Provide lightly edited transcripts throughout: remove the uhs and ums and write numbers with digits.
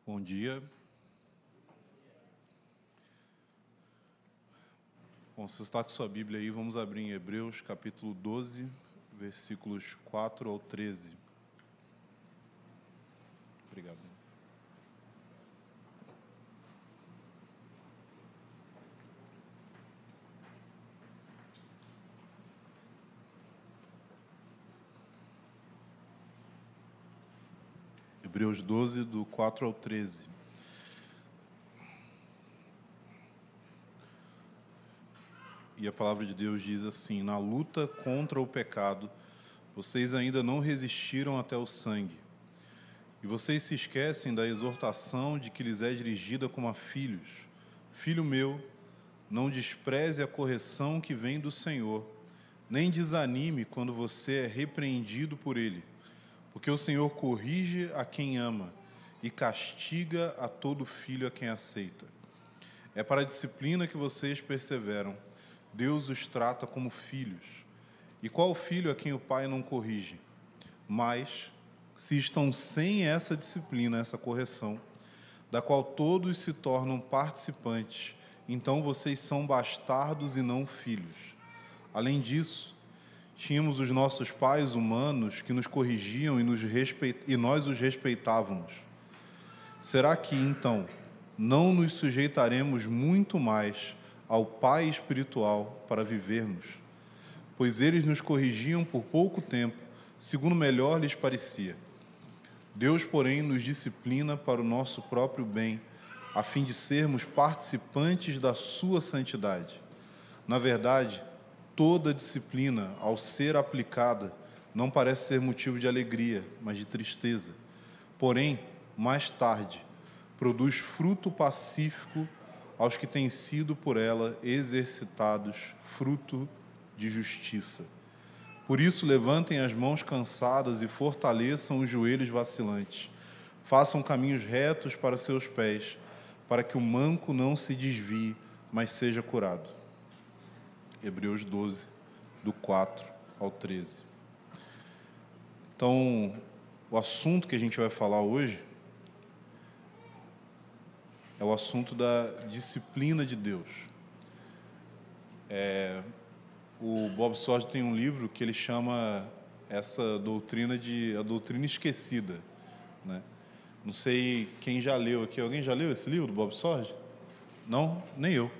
Bom dia. Bom, se você está com sua Bíblia aí, vamos abrir em Hebreus, capítulo 12, versículos 4 ao 13. Obrigado. Hebreus 12, do 4 ao 13. E a palavra de Deus diz assim: na luta contra o pecado, vocês ainda não resistiram até o sangue. E vocês se esquecem da exortação de que lhes é dirigida como a filhos. Filho meu, não despreze a correção que vem do Senhor, nem desanime quando você é repreendido por Ele. Porque o Senhor corrige a quem ama e castiga a todo filho a quem aceita. É para a disciplina que vocês perseveram. Deus os trata como filhos. E qual filho a quem o pai não corrige? Mas, se estão sem essa disciplina, essa correção, da qual todos se tornam participantes, então vocês são bastardos e não filhos. Além disso, tínhamos os nossos pais humanos que nos corrigiam e nós os respeitávamos. Será que, então, não nos sujeitaremos muito mais ao Pai espiritual para vivermos? Pois eles nos corrigiam por pouco tempo, segundo melhor lhes parecia. Deus, porém, nos disciplina para o nosso próprio bem, a fim de sermos participantes da sua santidade. Na verdade, toda disciplina, ao ser aplicada, não parece ser motivo de alegria, mas de tristeza. Porém, mais tarde, produz fruto pacífico aos que têm sido por ela exercitados, fruto de justiça. Por isso, levantem as mãos cansadas e fortaleçam os joelhos vacilantes. Façam caminhos retos para seus pés, para que o manco não se desvie, mas seja curado. Hebreus 12, do 4 ao 13. Então, o assunto que a gente vai falar hoje é o assunto da disciplina de Deus. O Bob Sorge tem um livro que ele chama essa doutrina de a doutrina esquecida, né? Não sei quem já leu aqui. Alguém já leu esse livro do Bob Sorge? Não? Nem eu.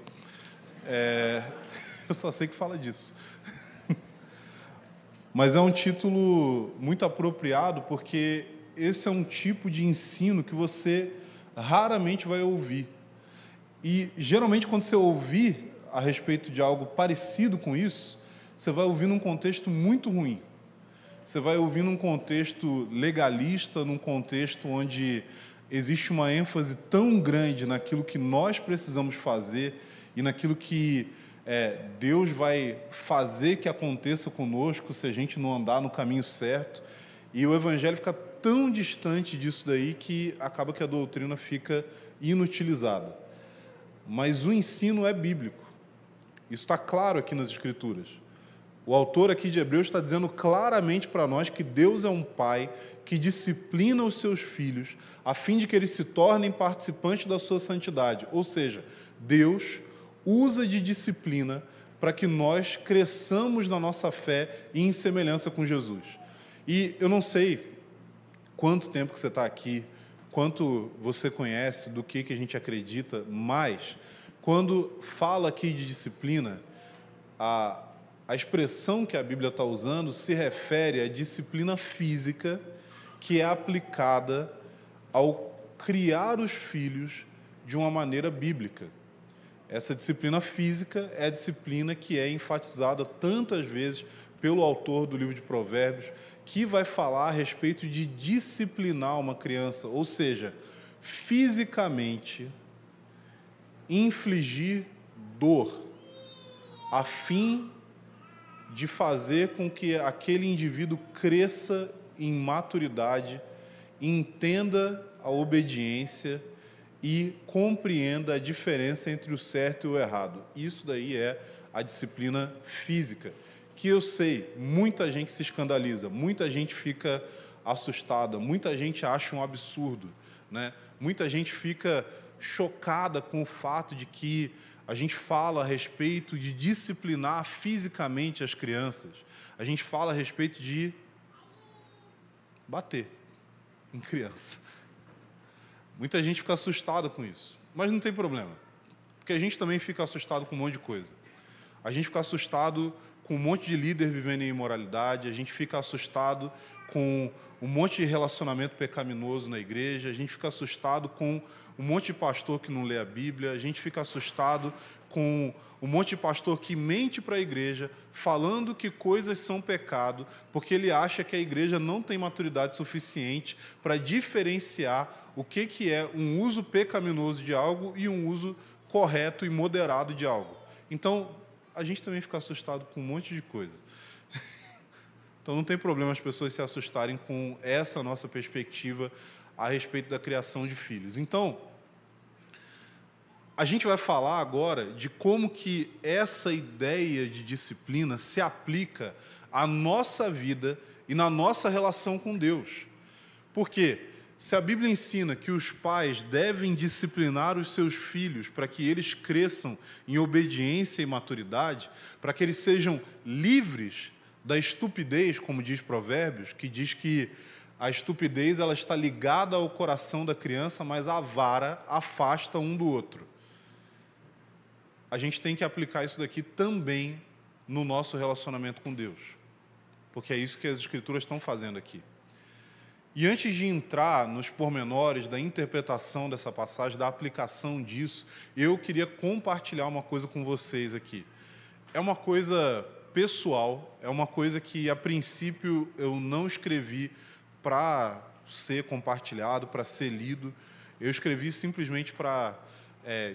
Eu só sei que fala disso. Mas é um título muito apropriado porque esse é um tipo de ensino que você raramente vai ouvir. E, geralmente, quando você ouvir a respeito de algo parecido com isso, você vai ouvir num contexto muito ruim. Você vai ouvir num contexto legalista, num contexto onde existe uma ênfase tão grande naquilo que nós precisamos fazer e naquilo que Deus vai fazer que aconteça conosco se a gente não andar no caminho certo. E o Evangelho fica tão distante disso daí que acaba que a doutrina fica inutilizada. Mas o ensino é bíblico. Isso está claro aqui nas Escrituras. O autor aqui de Hebreus está dizendo claramente para nós que Deus é um pai que disciplina os seus filhos a fim de que eles se tornem participantes da sua santidade. Ou seja, Deus usa de disciplina para que nós cresçamos na nossa fé e em semelhança com Jesus. E eu não sei quanto tempo que você está aqui, quanto você conhece do que a gente acredita, mas quando fala aqui de disciplina, a expressão que a Bíblia está usando se refere à disciplina física que é aplicada ao criar os filhos de uma maneira bíblica. Essa disciplina física é a disciplina que é enfatizada tantas vezes pelo autor do livro de Provérbios, que vai falar a respeito de disciplinar uma criança, ou seja, fisicamente infligir dor, a fim de fazer com que aquele indivíduo cresça em maturidade, entenda a obediência e compreenda a diferença entre o certo e o errado. Isso daí é a disciplina física, que eu sei, muita gente se escandaliza, muita gente fica assustada, muita gente acha um absurdo. né? Muita gente fica chocada com o fato de que a gente fala a respeito de disciplinar fisicamente as crianças. A gente fala a respeito de bater em criança. Muita gente fica assustada com isso, mas não tem problema, porque a gente também fica assustado com um monte de coisa. A gente fica assustado com um monte de líder vivendo em imoralidade, a gente fica assustado com um monte de relacionamento pecaminoso na igreja, a gente fica assustado com um monte de pastor que não lê a Bíblia, a gente fica assustado com um monte de pastor que mente para a igreja, falando que coisas são pecado, porque ele acha que a igreja não tem maturidade suficiente para diferenciar o que é um uso pecaminoso de algo e um uso correto e moderado de algo. Então, a gente também fica assustado com um monte de coisa. Então, não tem problema as pessoas se assustarem com essa nossa perspectiva a respeito da criação de filhos. Então, a gente vai falar agora de como que essa ideia de disciplina se aplica à nossa vida e na nossa relação com Deus. Por quê? Se a Bíblia ensina que os pais devem disciplinar os seus filhos para que eles cresçam em obediência e maturidade, para que eles sejam livres da estupidez, como diz Provérbios, que diz que a estupidez ela está ligada ao coração da criança, mas a vara afasta um do outro. A gente tem que aplicar isso daqui também no nosso relacionamento com Deus, porque é isso que as Escrituras estão fazendo aqui. E antes de entrar nos pormenores da interpretação dessa passagem, da aplicação disso, eu queria compartilhar uma coisa com vocês aqui. É uma coisa pessoal, é uma coisa que, a princípio, eu não escrevi para ser compartilhado, para ser lido. Eu escrevi simplesmente para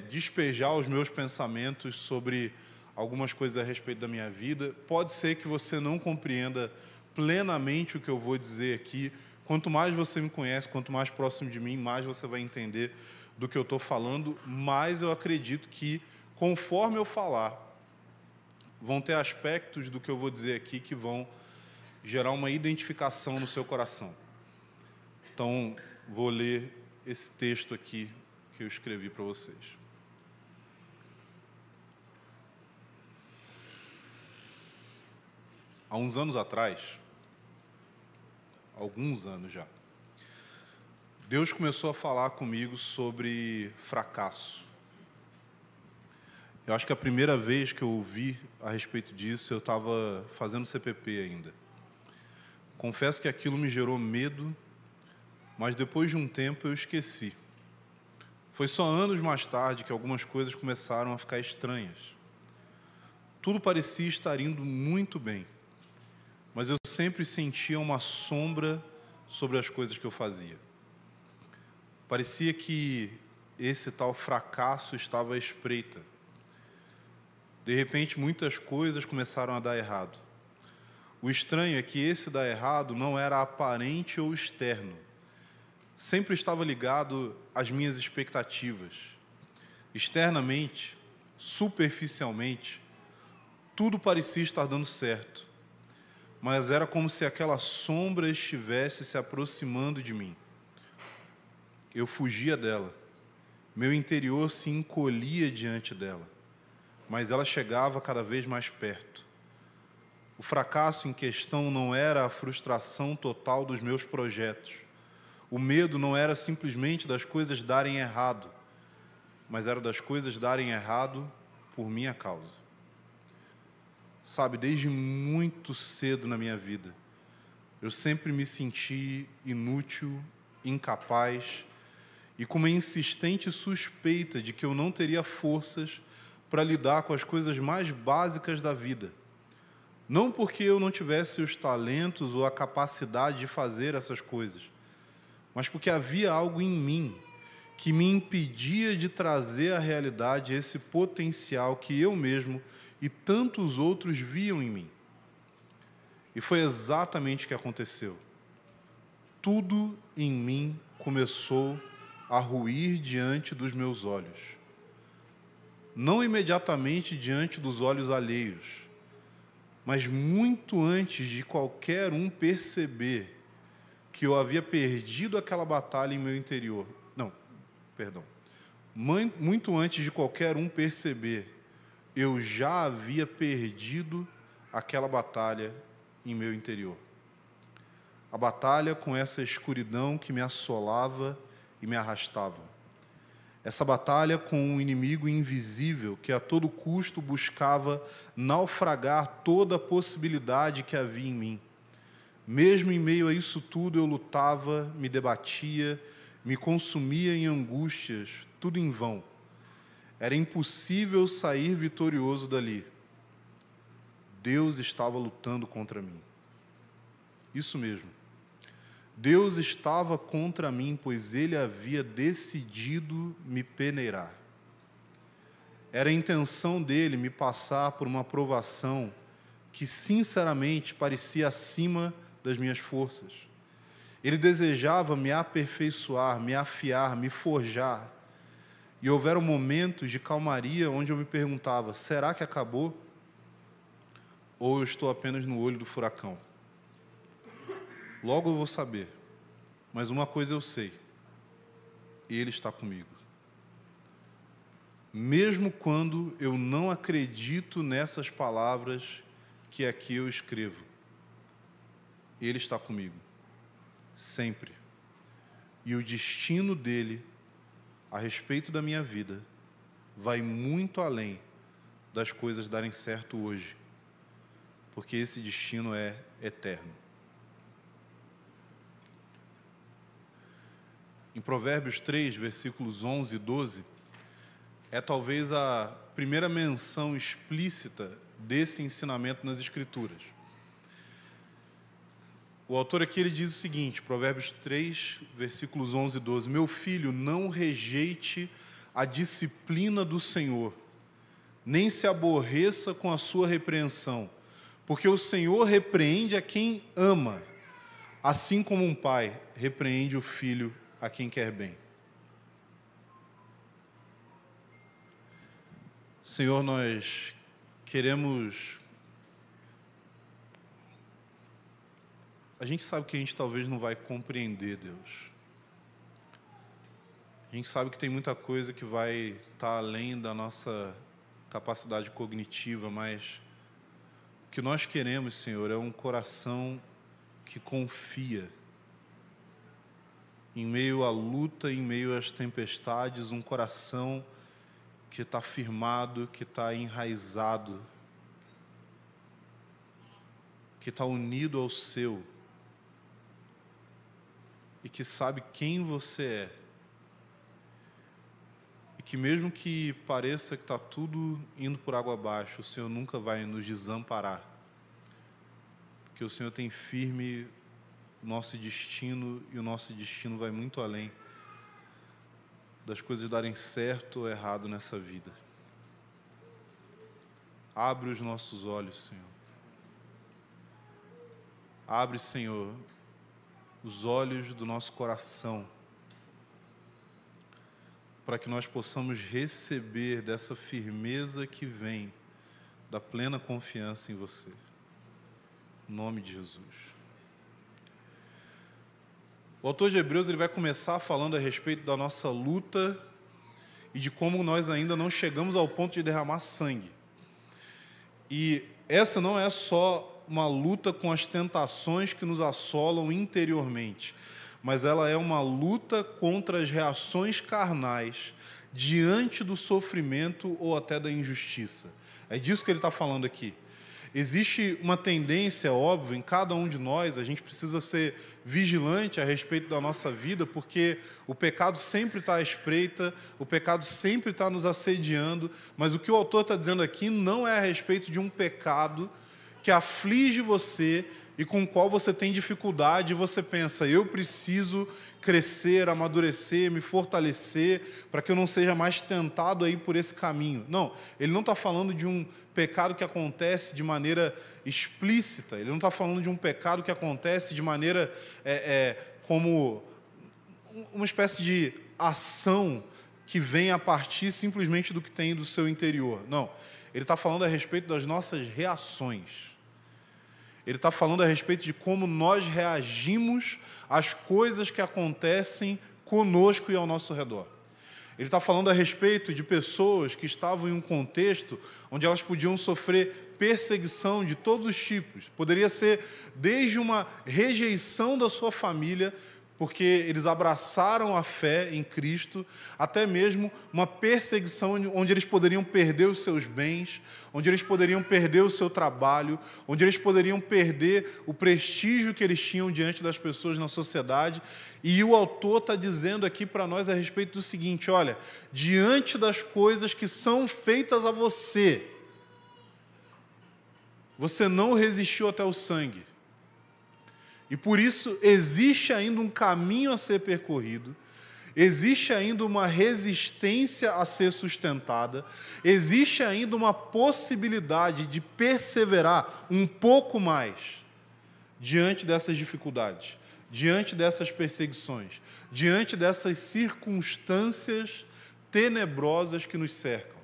despejar os meus pensamentos sobre algumas coisas a respeito da minha vida. Pode ser que você não compreenda plenamente o que eu vou dizer aqui. Quanto mais você me conhece, quanto mais próximo de mim, mais você vai entender do que eu estou falando, mas eu acredito que, conforme eu falar, vão ter aspectos do que eu vou dizer aqui que vão gerar uma identificação no seu coração. Então, vou ler esse texto aqui que eu escrevi para vocês. Há uns anos atrás, alguns anos já, Deus começou a falar comigo sobre fracasso. Eu acho que a primeira vez que eu ouvi a respeito disso, eu estava fazendo CPP ainda. Confesso que aquilo me gerou medo, mas depois de um tempo eu esqueci. Foi só anos mais tarde que algumas coisas começaram a ficar estranhas. Tudo parecia estar indo muito bem, mas eu sempre sentia uma sombra sobre as coisas que eu fazia. Parecia que esse tal fracasso estava à espreita. De repente, muitas coisas começaram a dar errado. O estranho é que esse dar errado não era aparente ou externo. Sempre estava ligado às minhas expectativas. Externamente, superficialmente, tudo parecia estar dando certo. Mas era como se aquela sombra estivesse se aproximando de mim. Eu fugia dela. Meu interior se encolhia diante dela. Mas ela chegava cada vez mais perto. O fracasso em questão não era a frustração total dos meus projetos. O medo não era simplesmente das coisas darem errado, mas era das coisas darem errado por minha causa. Sabe, desde muito cedo na minha vida, eu sempre me senti inútil, incapaz e com uma insistente suspeita de que eu não teria forças para lidar com as coisas mais básicas da vida. Não porque eu não tivesse os talentos ou a capacidade de fazer essas coisas, mas porque havia algo em mim que me impedia de trazer à realidade esse potencial que eu mesmo e tantos outros viam em mim. E foi exatamente o que aconteceu. Tudo em mim começou a ruir diante dos meus olhos. Não imediatamente diante dos olhos alheios, mas muito antes de qualquer um perceber que eu havia perdido aquela batalha em meu interior. Não, perdão. Muito antes de qualquer um perceber, eu já havia perdido aquela batalha em meu interior. A batalha com essa escuridão que me assolava e me arrastava. Essa batalha com um inimigo invisível que a todo custo buscava naufragar toda a possibilidade que havia em mim. Mesmo em meio a isso tudo, eu lutava, me debatia, me consumia em angústias, tudo em vão. Era impossível sair vitorioso dali. Deus estava lutando contra mim. Isso mesmo. Deus estava contra mim, pois Ele havia decidido me peneirar. Era a intenção dele me passar por uma provação que, sinceramente, parecia acima das minhas forças. Ele desejava me aperfeiçoar, me afiar, me forjar. E houveram momentos de calmaria onde eu me perguntava, será que acabou? Ou eu estou apenas no olho do furacão? Logo eu vou saber, mas uma coisa eu sei, Ele está comigo. Mesmo quando eu não acredito nessas palavras que aqui eu escrevo, Ele está comigo, sempre. E o destino dEle, a respeito da minha vida, vai muito além das coisas darem certo hoje, porque esse destino é eterno. Em Provérbios 3, versículos 11 e 12, é talvez a primeira menção explícita desse ensinamento nas Escrituras. O autor aqui ele diz o seguinte, Provérbios 3, versículos 11 e 12, meu filho, não rejeite a disciplina do Senhor, nem se aborreça com a sua repreensão, porque o Senhor repreende a quem ama, assim como um pai repreende o filho a quem quer bem. Senhor, nós queremos... A gente sabe que a gente talvez não vai compreender, Deus. A gente sabe que tem muita coisa que vai estar além da nossa capacidade cognitiva, mas o que nós queremos, Senhor, é um coração que confia. Em meio à luta, em meio às tempestades, um coração que está firmado, que está enraizado, que está unido ao seu e que sabe quem você é. E que mesmo que pareça que está tudo indo por água abaixo, o Senhor nunca vai nos desamparar, porque o Senhor tem firme o nosso destino, e o nosso destino vai muito além das coisas darem certo ou errado nessa vida. Abre os nossos olhos, Senhor. Abre, Senhor, os olhos do nosso coração, para que nós possamos receber dessa firmeza que vem da plena confiança em você. Em nome de Jesus. O autor de Hebreus ele vai começar falando a respeito da nossa luta e de como nós ainda não chegamos ao ponto de derramar sangue. E essa não é só uma luta com as tentações que nos assolam interiormente, mas ela é uma luta contra as reações carnais diante do sofrimento ou até da injustiça. É disso que ele está falando aqui. Existe uma tendência, óbvio, em cada um de nós, a gente precisa ser vigilante a respeito da nossa vida, porque o pecado sempre está à espreita, o pecado sempre está nos assediando, mas o que o autor está dizendo aqui não é a respeito de um pecado que aflige você e com o qual você tem dificuldade e você pensa, eu preciso crescer, amadurecer, me fortalecer, para que eu não seja mais tentado a ir por esse caminho. Não, ele não está falando de um pecado que acontece de maneira explícita, ele não está falando de um pecado que acontece de maneira como uma espécie de ação que vem a partir simplesmente do que tem do seu interior. Não, ele está falando a respeito das nossas reações. Ele está falando a respeito de como nós reagimos às coisas que acontecem conosco e ao nosso redor. Ele está falando a respeito de pessoas que estavam em um contexto onde elas podiam sofrer perseguição de todos os tipos. Poderia ser desde uma rejeição da sua família, porque eles abraçaram a fé em Cristo, até mesmo uma perseguição onde eles poderiam perder os seus bens, onde eles poderiam perder o seu trabalho, onde eles poderiam perder o prestígio que eles tinham diante das pessoas na sociedade. E o autor está dizendo aqui para nós a respeito do seguinte: olha, diante das coisas que são feitas a você, você não resistiu até o sangue. E por isso existe ainda um caminho a ser percorrido, existe ainda uma resistência a ser sustentada, existe ainda uma possibilidade de perseverar um pouco mais diante dessas dificuldades, diante dessas perseguições, diante dessas circunstâncias tenebrosas que nos cercam.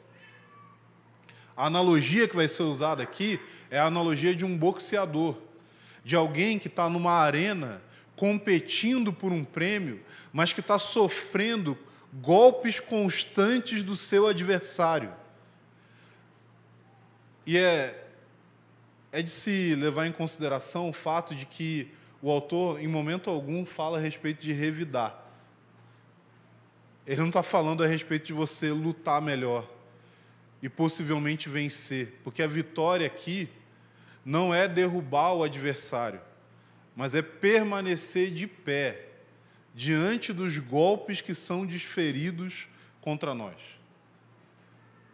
A analogia que vai ser usada aqui é a analogia de um boxeador, de alguém que está numa arena competindo por um prêmio, mas que está sofrendo golpes constantes do seu adversário. E é de se levar em consideração o fato de que o autor, em momento algum, fala a respeito de revidar. Ele não está falando a respeito de você lutar melhor e possivelmente vencer, porque a vitória aqui não é derrubar o adversário, mas é permanecer de pé diante dos golpes que são desferidos contra nós.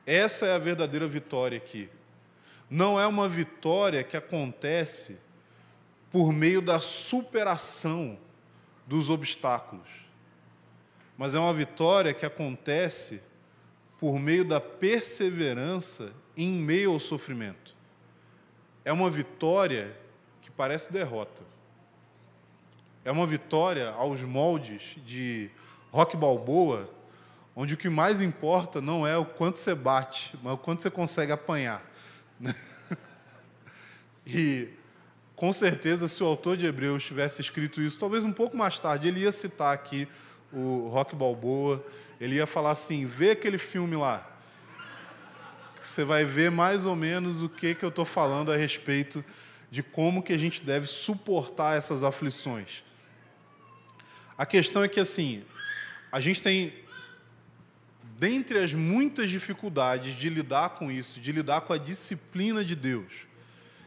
Essa é a verdadeira vitória aqui. Não é uma vitória que acontece por meio da superação dos obstáculos, mas é uma vitória que acontece por meio da perseverança em meio ao sofrimento. É uma vitória que parece derrota. É uma vitória aos moldes de Rocky Balboa, onde o que mais importa não é o quanto você bate, mas o quanto você consegue apanhar. E, com certeza, se o autor de Hebreus tivesse escrito isso, talvez um pouco mais tarde, ele ia citar aqui o Rocky Balboa, ele ia falar assim: vê aquele filme lá, você vai ver mais ou menos o que eu estou falando a respeito de como que a gente deve suportar essas aflições. A questão é que, assim, a gente tem, dentre as muitas dificuldades de lidar com isso, de lidar com a disciplina de Deus,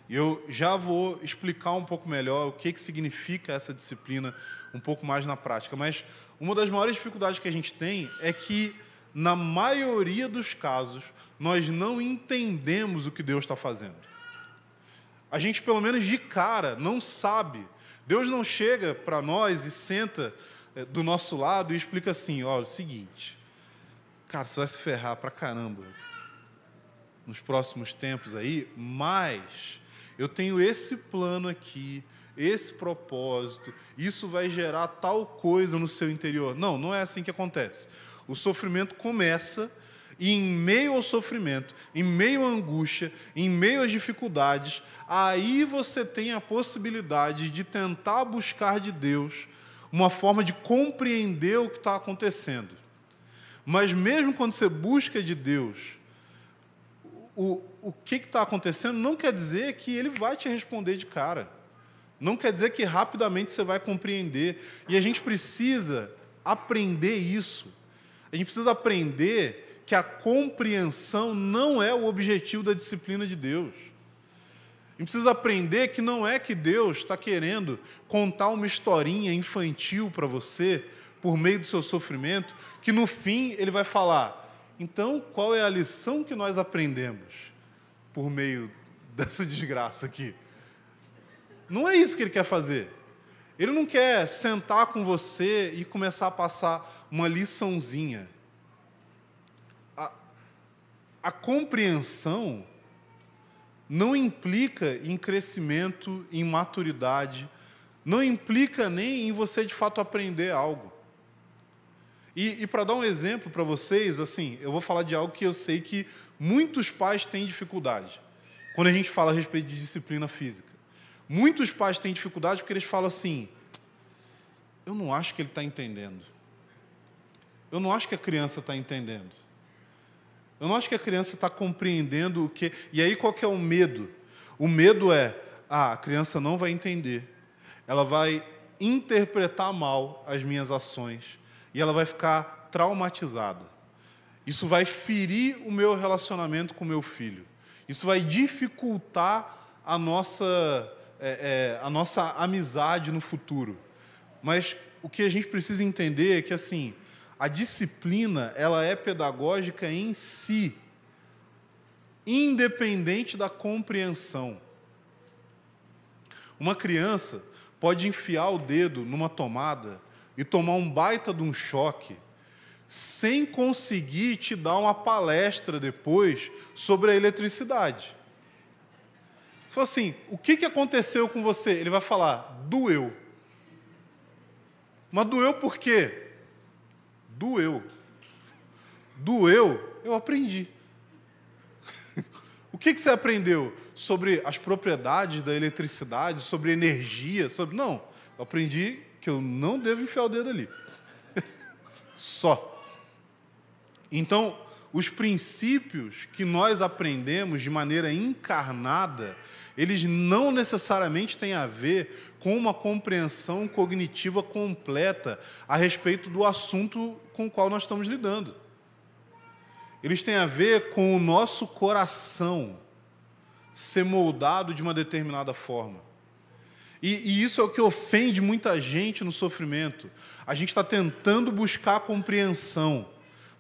e eu já vou explicar um pouco melhor o que significa essa disciplina um pouco mais na prática, mas uma das maiores dificuldades que a gente tem é que, na maioria dos casos, nós não entendemos o que Deus está fazendo. A gente, pelo menos de cara, não sabe. Deus não chega para nós e senta do nosso lado e explica assim: ó, é o seguinte, cara, você vai se ferrar pra caramba nos próximos tempos aí, mas eu tenho esse plano aqui, esse propósito, isso vai gerar tal coisa no seu interior. Não, não é assim que acontece. O sofrimento começa, e em meio ao sofrimento, em meio à angústia, em meio às dificuldades, aí você tem a possibilidade de tentar buscar de Deus uma forma de compreender o que está acontecendo. Mas mesmo quando você busca de Deus o que está acontecendo, não quer dizer que Ele vai te responder de cara. Não quer dizer que rapidamente você vai compreender. E a gente precisa aprender isso. A gente precisa aprender que a compreensão não é o objetivo da disciplina de Deus. A gente precisa aprender que não é que Deus está querendo contar uma historinha infantil para você, por meio do seu sofrimento, que no fim Ele vai falar: então, qual é a lição que nós aprendemos por meio dessa desgraça aqui? Não é isso que Ele quer fazer. Ele não quer sentar com você e começar a passar uma liçãozinha. A compreensão não implica em crescimento, em maturidade, não implica nem em você, de fato, aprender algo. E para dar um exemplo para vocês, assim, eu vou falar de algo que eu sei que muitos pais têm dificuldade, quando a gente fala a respeito de disciplina física. Muitos pais têm dificuldade porque eles falam assim: eu não acho que ele está entendendo. eu não acho que a criança está entendendo. Eu não acho que a criança está compreendendo o que... E aí qual que é o medo? O medo é, a criança não vai entender. Ela vai interpretar mal as minhas ações e ela vai ficar traumatizada. Isso vai ferir o meu relacionamento com o meu filho. Isso vai dificultar a nossa amizade no futuro. Mas o que a gente precisa entender é que, assim, a disciplina, ela é pedagógica em si, independente da compreensão. Uma criança pode enfiar o dedo numa tomada e tomar um baita de um choque, sem conseguir te dar uma palestra depois sobre a eletricidade. Se for assim, o que aconteceu com você? Ele vai falar, doeu. Mas doeu por quê? Doeu. Doeu, eu aprendi. O que você aprendeu? Sobre as propriedades da eletricidade, sobre energia, sobre... Não, eu aprendi que eu não devo enfiar o dedo ali. Só. Então, os princípios que nós aprendemos de maneira encarnada, eles não necessariamente têm a ver com uma compreensão cognitiva completa a respeito do assunto com o qual nós estamos lidando. Eles têm a ver com o nosso coração ser moldado de uma determinada forma. E isso é o que ofende muita gente no sofrimento. A gente está tentando buscar a compreensão.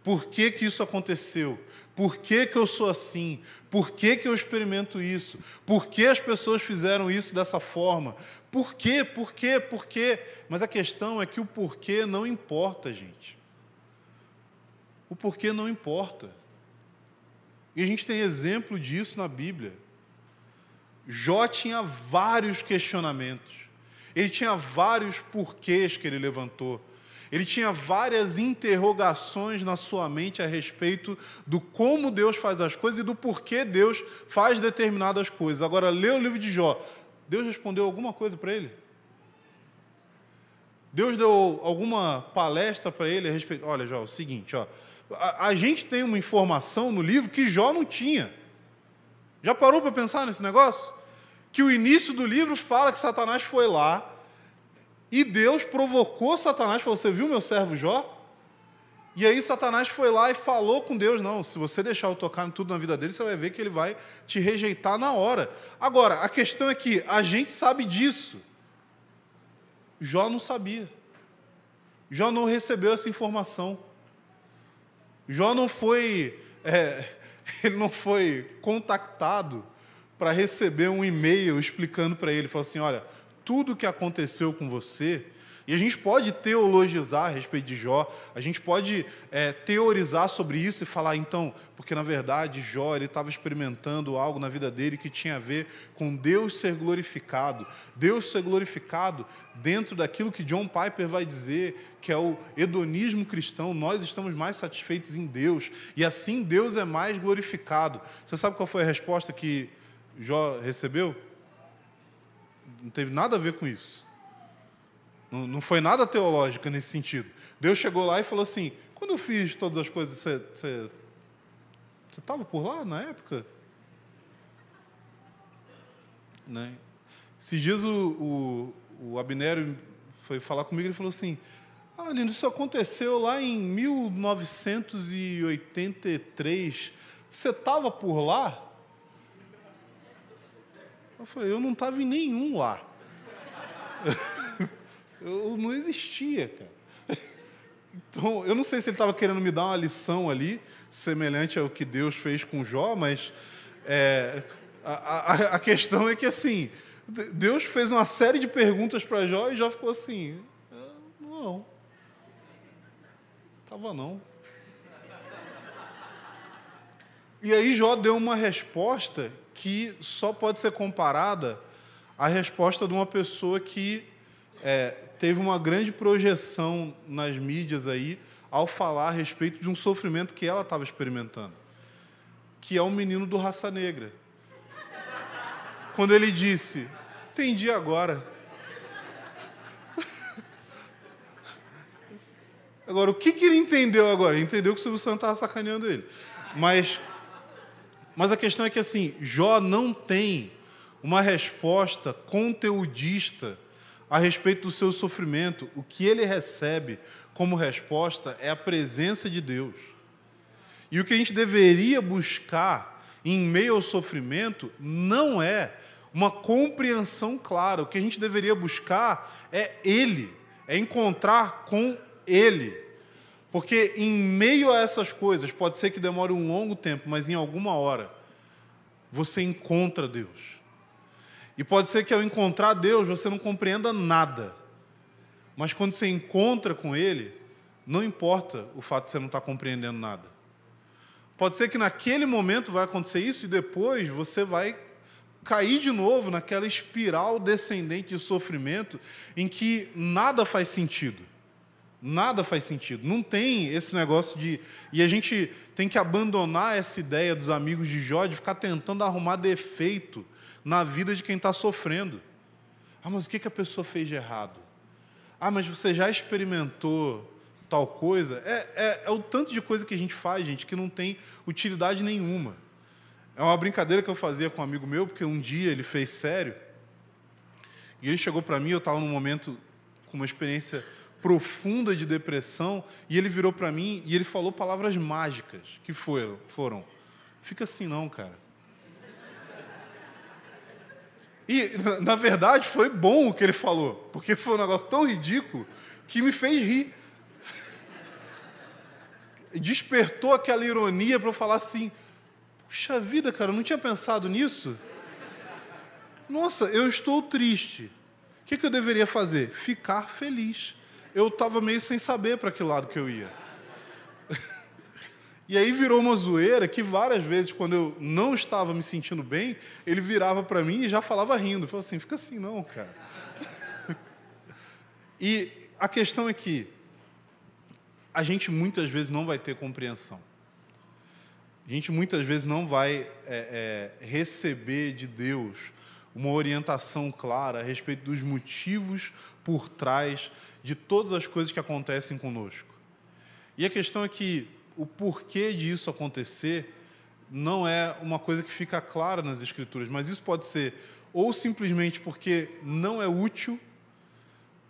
Por que que isso aconteceu? Por que que eu sou assim? Por que que eu experimento isso? Por que as pessoas fizeram isso dessa forma? Por quê? Por quê? Por quê? Mas a questão é que o porquê não importa, gente. O porquê não importa. E a gente tem exemplo disso na Bíblia. Jó tinha vários questionamentos. Ele tinha vários porquês que ele levantou. Ele tinha várias interrogações na sua mente a respeito do como Deus faz as coisas e do porquê Deus faz determinadas coisas. Agora, lê o livro de Jó. Deus respondeu alguma coisa para ele? Deus deu alguma palestra para ele a respeito? Olha, Jó, é o seguinte, ó, a gente tem uma informação no livro que Jó não tinha. Já parou para pensar nesse negócio? Que o início do livro fala que Satanás foi lá e Deus provocou Satanás, falou, você viu meu servo Jó? E aí Satanás foi lá e falou com Deus, não, se você deixar eu tocar em tudo na vida dele, você vai ver que ele vai te rejeitar na hora. Agora, a questão é que a gente sabe disso. Jó não sabia. Jó não recebeu essa informação. Jó não foi... ele não foi contactado para receber um e-mail explicando para ele, falou assim, olha, tudo o que aconteceu com você, e a gente pode teologizar a respeito de Jó, a gente pode teorizar sobre isso e falar, então, porque na verdade Jó estava experimentando algo na vida dele que tinha a ver com Deus ser glorificado dentro daquilo que John Piper vai dizer, que é o hedonismo cristão, nós estamos mais satisfeitos em Deus, e assim Deus é mais glorificado. Você sabe qual foi a resposta que Jó recebeu? Não teve nada a ver com isso. Não foi nada teológica nesse sentido. Deus chegou lá e falou assim, quando eu fiz todas as coisas, você estava por lá na época? Né? Esses dias o Abnério foi falar comigo e ele falou assim, lindo, isso aconteceu lá em 1983, você estava por lá? Eu falei, eu não estava em nenhum lá. Eu não existia, cara. Então, eu não sei se ele estava querendo me dar uma lição ali, semelhante ao que Deus fez com Jó, mas a questão é que, assim, Deus fez uma série de perguntas para Jó e Jó ficou assim, não, estava não. E aí Jó deu uma resposta que só pode ser comparada à resposta de uma pessoa que teve uma grande projeção nas mídias aí ao falar a respeito de um sofrimento que ela estava experimentando, que é o menino do Raça Negra. Quando ele disse, entendi agora. Agora, o que ele entendeu agora? Ele entendeu que o Silvio Santos estava sacaneando ele. Mas a questão é que, assim, Jó não tem uma resposta conteudista a respeito do seu sofrimento. O que ele recebe como resposta é a presença de Deus. E o que a gente deveria buscar em meio ao sofrimento não é uma compreensão clara. O que a gente deveria buscar é Ele, é encontrar com Ele. Porque em meio a essas coisas, pode ser que demore um longo tempo, mas em alguma hora, você encontra Deus. E pode ser que ao encontrar Deus, você não compreenda nada. Mas quando você encontra com Ele, não importa o fato de você não estar compreendendo nada. Pode ser que naquele momento vai acontecer isso e depois você vai cair de novo naquela espiral descendente de sofrimento em que nada faz sentido. Nada faz sentido. Não tem esse negócio de... E a gente tem que abandonar essa ideia dos amigos de Jó de ficar tentando arrumar defeito na vida de quem está sofrendo. Ah, mas o que a pessoa fez de errado? Ah, mas você já experimentou tal coisa? É o tanto de coisa que a gente faz, gente, que não tem utilidade nenhuma. É uma brincadeira que eu fazia com um amigo meu, porque um dia ele fez sério, e ele chegou para mim, eu estava num momento com uma experiência profunda de depressão, e ele virou para mim e ele falou palavras mágicas, que foram: fica assim não, cara. E, na verdade, foi bom o que ele falou, porque foi um negócio tão ridículo que me fez rir. Despertou aquela ironia para eu falar assim: puxa vida, cara, eu não tinha pensado nisso. Nossa, eu estou triste. O que eu deveria fazer? Ficar feliz. Eu estava meio sem saber para que lado que eu ia. E aí virou uma zoeira que várias vezes, quando eu não estava me sentindo bem, ele virava para mim e já falava rindo. Falou assim: fica assim não, cara. E a questão é que a gente muitas vezes não vai ter compreensão. A gente muitas vezes não vai receber de Deus uma orientação clara a respeito dos motivos por trás de todas as coisas que acontecem conosco. E a questão é que o porquê disso acontecer não é uma coisa que fica clara nas Escrituras, mas isso pode ser ou simplesmente porque não é útil.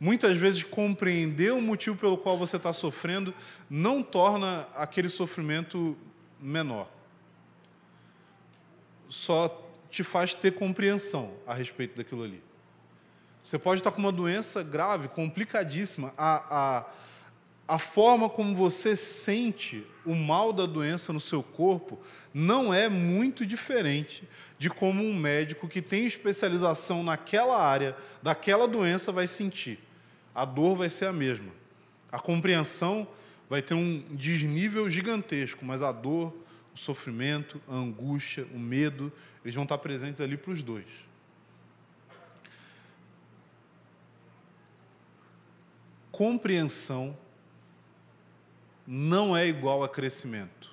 Muitas vezes compreender o motivo pelo qual você está sofrendo não torna aquele sofrimento menor. Só te faz ter compreensão a respeito daquilo ali. Você pode estar com uma doença grave, complicadíssima. A forma como você sente o mal da doença no seu corpo não é muito diferente de como um médico que tem especialização naquela área, daquela doença, vai sentir. A dor vai ser a mesma. A compreensão vai ter um desnível gigantesco, mas a dor, o sofrimento, a angústia, o medo, eles vão estar presentes ali para os dois. Compreensão não é igual a crescimento.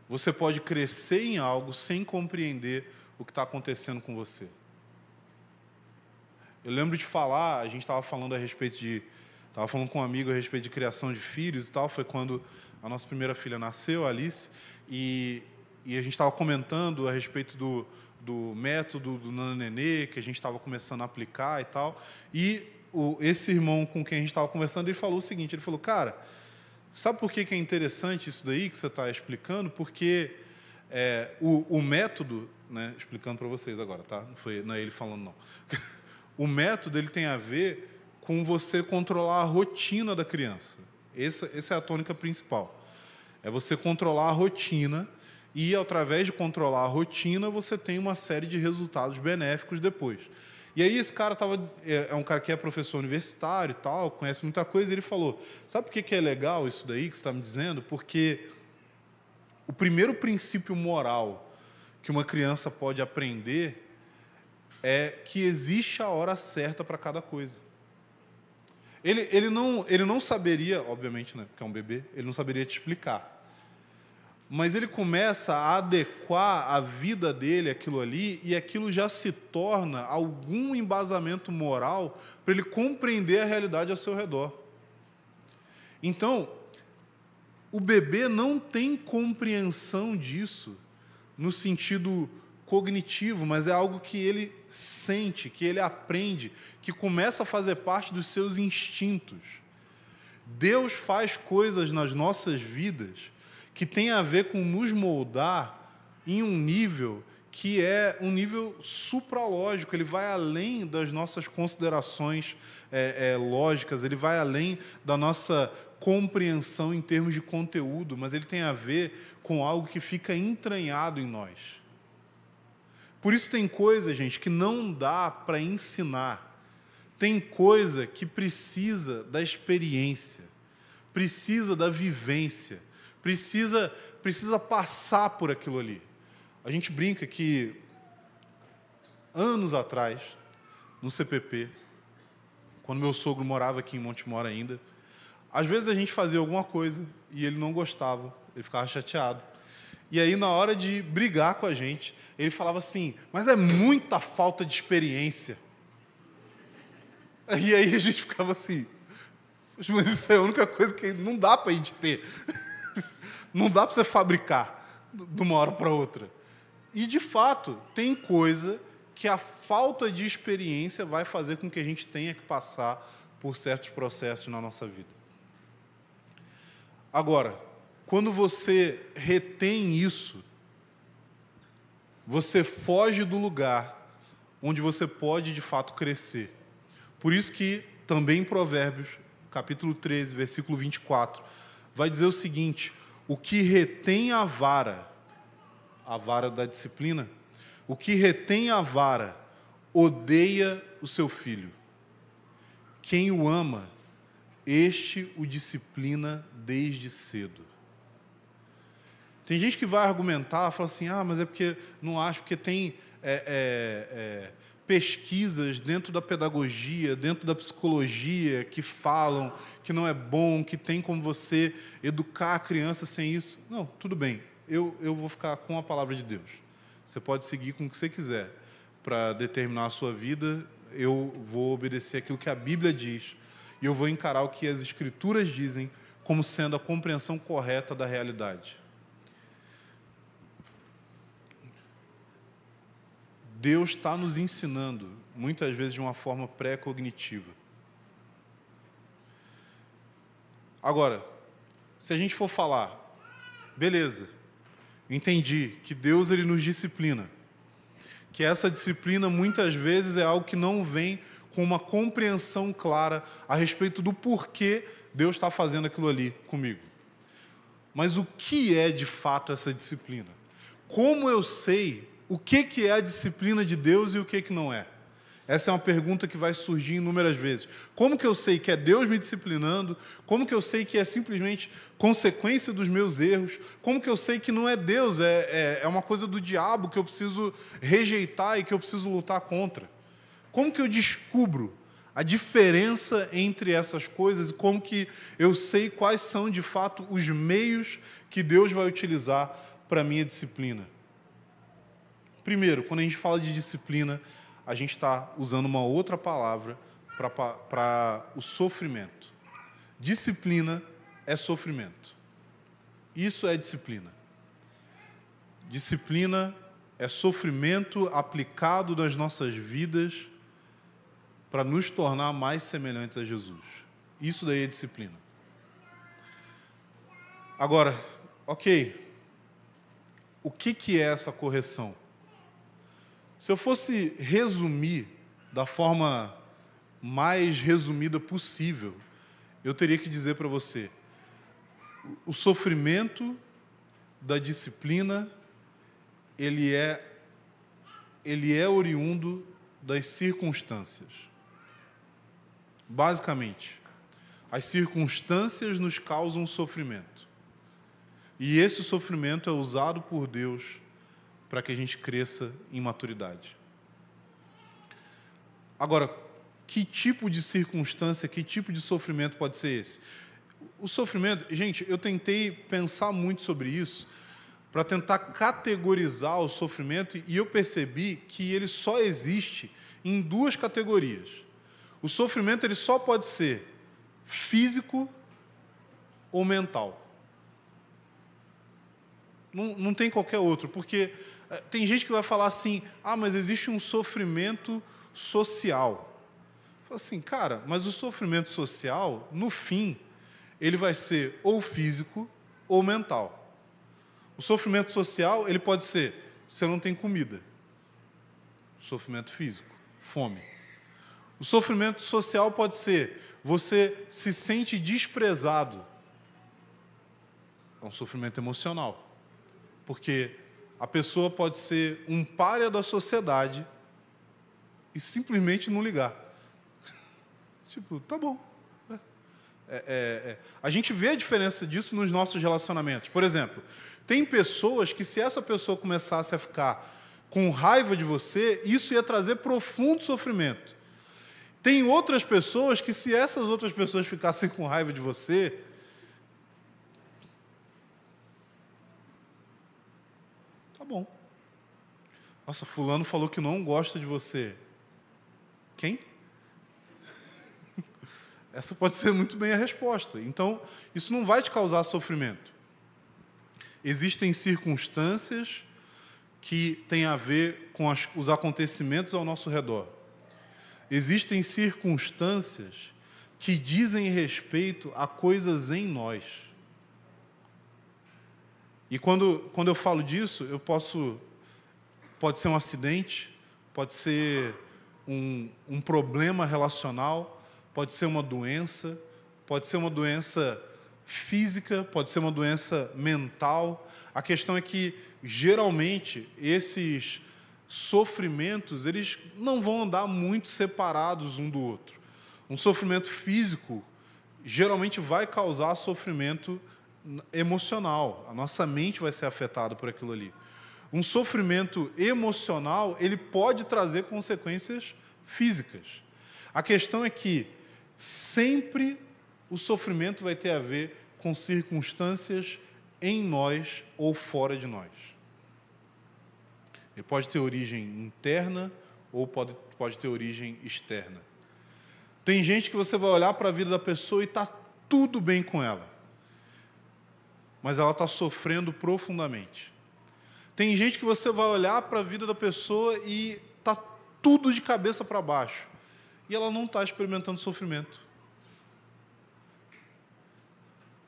Você pode crescer em algo sem compreender o que está acontecendo com você. Eu lembro de falar, a gente estava falando a respeito de... Estava falando com um amigo a respeito de criação de filhos e tal, foi quando a nossa primeira filha nasceu, a Alice, e a gente estava comentando a respeito do método do nananenê, que a gente estava começando a aplicar e tal, e esse irmão com quem a gente estava conversando, ele falou o seguinte, ele falou: cara, sabe por que é interessante isso daí que você está explicando? Porque o método, né, explicando para vocês agora, tá? Não é ele falando, não. O método, ele tem a ver com você controlar a rotina da criança. Essa é a tônica principal. É você controlar a rotina e, através de controlar a rotina, você tem uma série de resultados benéficos depois. E aí esse cara é um cara que é professor universitário e tal, conhece muita coisa, e ele falou: sabe por que é legal isso daí que você está me dizendo? Porque o primeiro princípio moral que uma criança pode aprender é que existe a hora certa para cada coisa. Ele não saberia, obviamente, né, porque é um bebê, ele não saberia te explicar. Mas ele começa a adequar a vida dele àquilo ali, e aquilo já se torna algum embasamento moral para ele compreender a realidade ao seu redor. Então, o bebê não tem compreensão disso no sentido cognitivo, mas é algo que ele sente, que ele aprende, que começa a fazer parte dos seus instintos. Deus faz coisas nas nossas vidas que tem a ver com nos moldar em um nível que é um nível supralógico. Ele vai além das nossas considerações lógicas, ele vai além da nossa compreensão em termos de conteúdo, mas ele tem a ver com algo que fica entranhado em nós. Por isso tem coisa, gente, que não dá para ensinar. Tem coisa que precisa da experiência, precisa da vivência, precisa passar por aquilo ali. A gente brinca que, anos atrás, no CPP, quando meu sogro morava aqui em Montemor ainda, às vezes a gente fazia alguma coisa e ele não gostava, ele ficava chateado. E aí, na hora de brigar com a gente, ele falava assim, mas é muita falta de experiência. E aí a gente ficava assim, mas isso é a única coisa que não dá para a gente ter. Não dá para você fabricar de uma hora para outra. E, de fato, tem coisa que a falta de experiência vai fazer com que a gente tenha que passar por certos processos na nossa vida. Agora, quando você retém isso, você foge do lugar onde você pode, de fato, crescer. Por isso que, também em Provérbios, capítulo 13, versículo 24, vai dizer o seguinte, o que retém a vara da disciplina, o que retém a vara, odeia o seu filho. Quem o ama, este o disciplina desde cedo. Tem gente que vai argumentar, fala assim, mas é porque, não acho, porque tem pesquisas dentro da pedagogia, dentro da psicologia, que falam que não é bom, que tem como você educar a criança sem isso. Não, tudo bem, eu vou ficar com a palavra de Deus. Você pode seguir com o que você quiser para determinar a sua vida, eu vou obedecer aquilo que a Bíblia diz, e eu vou encarar o que as Escrituras dizem como sendo a compreensão correta da realidade. Deus está nos ensinando, muitas vezes de uma forma pré-cognitiva. Agora, se a gente for falar, beleza, entendi que Deus ele nos disciplina, que essa disciplina muitas vezes é algo que não vem com uma compreensão clara a respeito do porquê Deus está fazendo aquilo ali comigo. Mas o que é de fato essa disciplina? Como eu sei o que é a disciplina de Deus e o que não é? Essa é uma pergunta que vai surgir inúmeras vezes. Como que eu sei que é Deus me disciplinando? Como que eu sei que é simplesmente consequência dos meus erros? Como que eu sei que não é Deus, é uma coisa do diabo que eu preciso rejeitar e que eu preciso lutar contra? Como que eu descubro a diferença entre essas coisas e como que eu sei quais são, de fato, os meios que Deus vai utilizar para a minha disciplina? Primeiro, quando a gente fala de disciplina, a gente está usando uma outra palavra para o sofrimento. Disciplina é sofrimento. Isso é disciplina. Disciplina é sofrimento aplicado nas nossas vidas para nos tornar mais semelhantes a Jesus. Isso daí é disciplina. Agora, ok, o que é essa correção? Se eu fosse resumir da forma mais resumida possível, eu teria que dizer para você, o sofrimento da disciplina, ele é oriundo das circunstâncias. Basicamente, as circunstâncias nos causam sofrimento. E esse sofrimento é usado por Deus para que a gente cresça em maturidade. Agora, que tipo de circunstância, que tipo de sofrimento pode ser esse? O sofrimento, gente, eu tentei pensar muito sobre isso para tentar categorizar o sofrimento e eu percebi que ele só existe em duas categorias. O sofrimento ele só pode ser físico ou mental. Não tem qualquer outro, porque tem gente que vai falar assim, mas existe um sofrimento social. Fala assim, cara, mas o sofrimento social, no fim, ele vai ser ou físico ou mental. O sofrimento social, ele pode ser, você não tem comida. Sofrimento físico, fome. O sofrimento social pode ser, você se sente desprezado. É um sofrimento emocional. Porque a pessoa pode ser um pária da sociedade e simplesmente não ligar. Tipo, tá bom. A gente vê a diferença disso nos nossos relacionamentos. Por exemplo, tem pessoas que, se essa pessoa começasse a ficar com raiva de você, isso ia trazer profundo sofrimento. Tem outras pessoas que, se essas outras pessoas ficassem com raiva de você, tá bom. Nossa, fulano falou que não gosta de você. Quem? Essa pode ser muito bem a resposta. Então, isso não vai te causar sofrimento. Existem circunstâncias que têm a ver com os acontecimentos ao nosso redor. Existem circunstâncias que dizem respeito a coisas em nós. E quando eu falo disso, pode ser um acidente, pode ser um problema relacional, pode ser uma doença física, pode ser uma doença mental. A questão é que, geralmente, esses sofrimentos, eles não vão andar muito separados um do outro. Um sofrimento físico, geralmente, vai causar sofrimento emocional. A nossa mente vai ser afetada por aquilo ali. Um sofrimento emocional, ele pode trazer consequências físicas. A questão é que sempre o sofrimento vai ter a ver com circunstâncias em nós ou fora de nós. Ele pode ter origem interna ou pode ter origem externa. Tem gente que você vai olhar para a vida da pessoa e está tudo bem com ela, mas ela está sofrendo profundamente. Tem gente que você vai olhar para a vida da pessoa e está tudo de cabeça para baixo, e ela não está experimentando sofrimento.